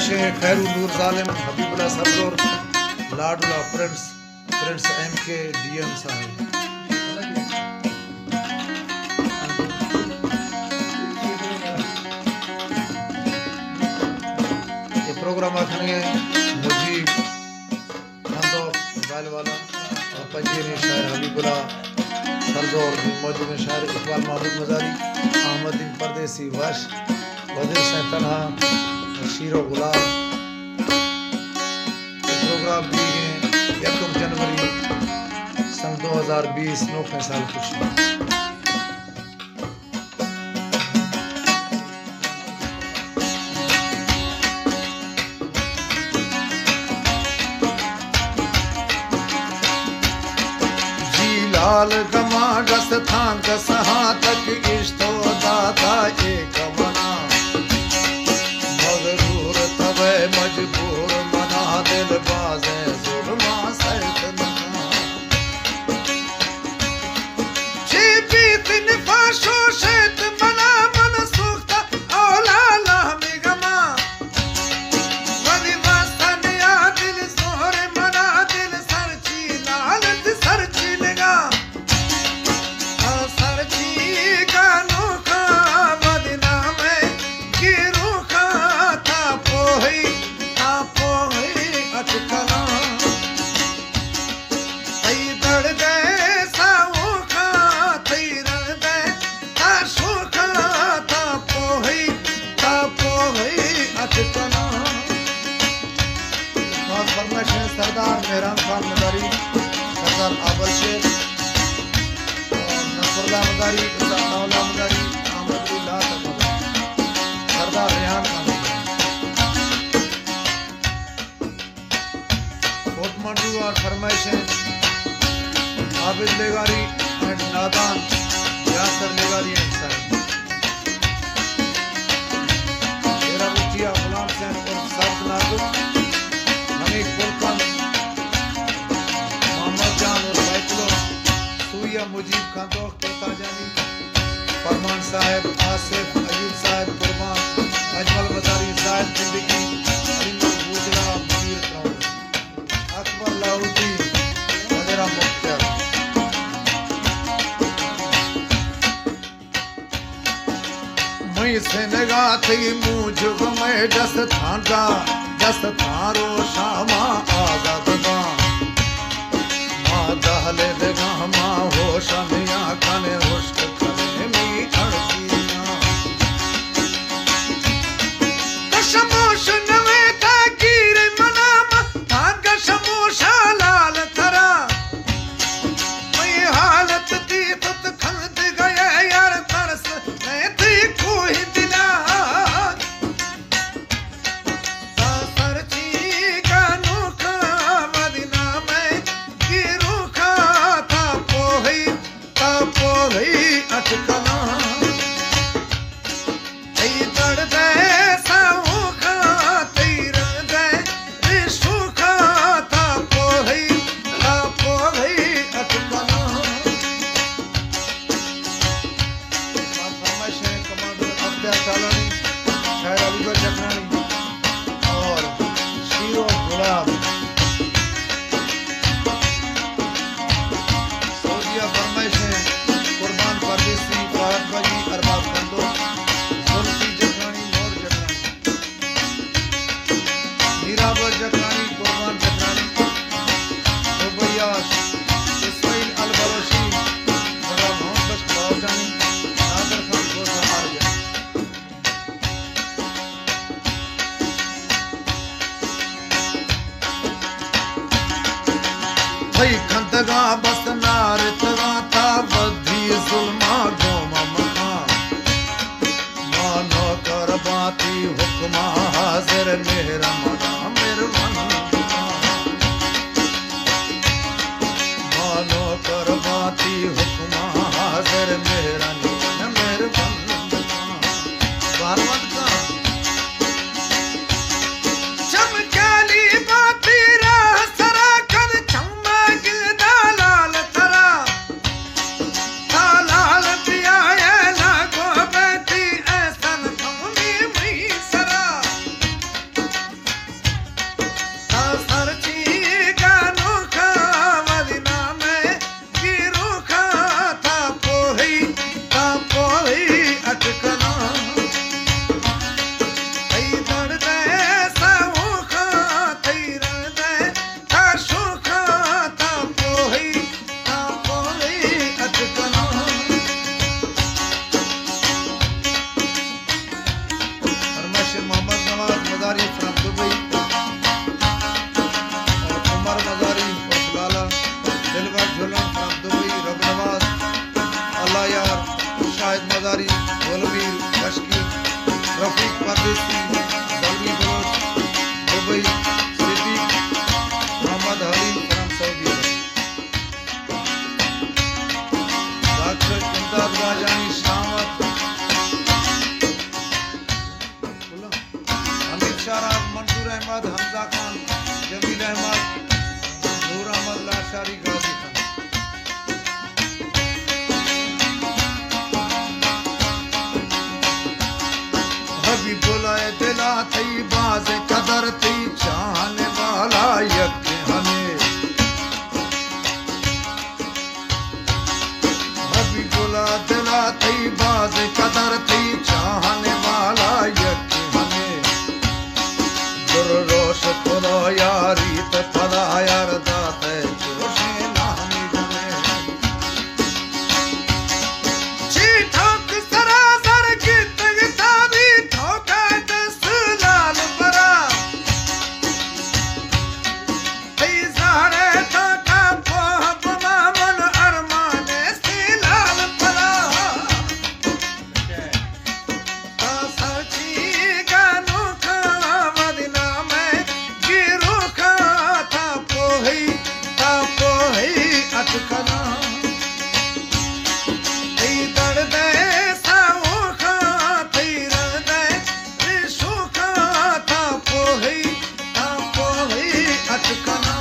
फरमाइश है खैरुल नूर जालिम हबीबुल्लाह सरजोर लाडुल्ला प्रिंस MK DM साहब। ये प्रोग्राम आखने मुजीब खानदो मोबाइल वाला और पंजीरी शायर हबीबुल्लाह सरजोर मौजूद शायर इकबाल महमूद मजारी अहमद परदेसी वश वजीर से तनहा शीरो गुलाब। प्रोग्राम दी है 1 जनवरी सन 2020 9 साल खुशी। लाल गमा गस थान कसहा तक इश्तो दाता एक बना मगरूर तवे मजबूर मना दिल बाजे जुल्मा सैत लगा जी बीत निफाशो शैत मना मन सुखता औला लामी गमा वदी वास्तन या दिल सोहर मना दिल सरची लालत सरची लगा सरदार मेहरान खान मदारी, सरदार आबल शेख और नसरुल्लाह मदारी, मौला मदारी, अहमदुल्लाह मदारी, सरदार रेहान खान कोटमंडू और फरमाइशें आबिद लेगारी एंड नादान यासर लेगारी एंड साहब मेरा मुखिया गुलाम सैन और साथ नाजुक हमीद गुलकन मोहम्मद जान और बैतुलो सूया मुजीब खान दोस्त ताजानी फरमान साहब आसिफ अयूब साहब कुर्बान अजमल मजारी साहब जिंदगी अरिंदर गुजरा मीर त्राउन अकबर लाहौटी वगैरह मुख्तार मई से नगा थी मुझ में जस थांगा जस थारो शामा आजाद गा मां दहले देगा मां होश मिया कने हुश्क करे मी अड़किया कशमोश नवे ताकीर मनाम भाग शमोशा लाल थरा मई हालत दी तुत खंद गया यार तरस नहीं थी कोई दिला खंदगा बस नारतगा था बद्धी जुल्मा गोमा मखा मानो कर बाती हुक्मा हाजिर मेरा मना मेरे मन मानो कर बाती हुक्मा हाजिर मेरा मन मेरे मन बारवत का चमकाली बाती राह सरा कर चम्मा गिलदा लाल थरा Mazari, गोलवीर Bashki, Rafiq Pardesi, Jalmi Baloch, Dubai, Siddiq, Mohammad Halim from Saudi Arab, doctor Imdad Ghazani शामत, Hamid शाहराज, Mansoor Ahmad, Hamza Khan, Jameel Ahmad, नूर अहमद लाशारी, गाजी खान। कभी बुलाए दिला थी बाज कदर थी चाहने वाला यज्ञ हमें, कभी बुला दिला थी बाज कदर थी चाहने वाला यज्ञ हमें, दुर्रोश खुदा यारी ते फला यार दाते जोशे नामी जमे, जी ठोक सरासर की तगता भी ठोका दस लाल बरा, तीसारे ठोका पोह पमा मन अरमाने सी लाल बरा, सची गानू खा मदीना में गिरू खा था पोही अटकना, थी दर्द साऊ खा थी रद रिशू खा था पोही अटकना,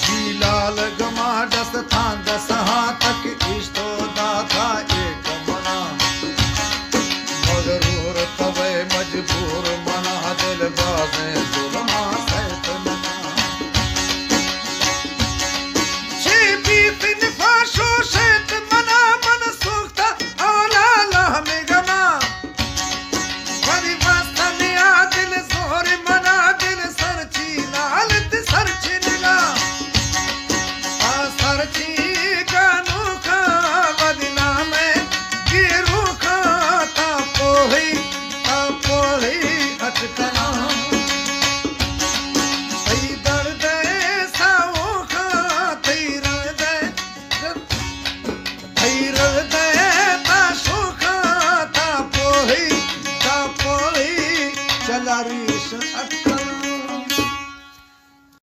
जी लाल गमा दस था दस तक इश्तो दाता एक मना, मगरूर तवे मजबूर मना दिल बाजे जुल्मा सैत मना, जी बीत निफाशो शैत मना मन सूखता औला लहमे गमा, वरी वास्तनिया दिल जोर मना दिल सरची लाल ते सरची निला, सरची कानू खा मदीना में गिरू खा था पोही अटकना।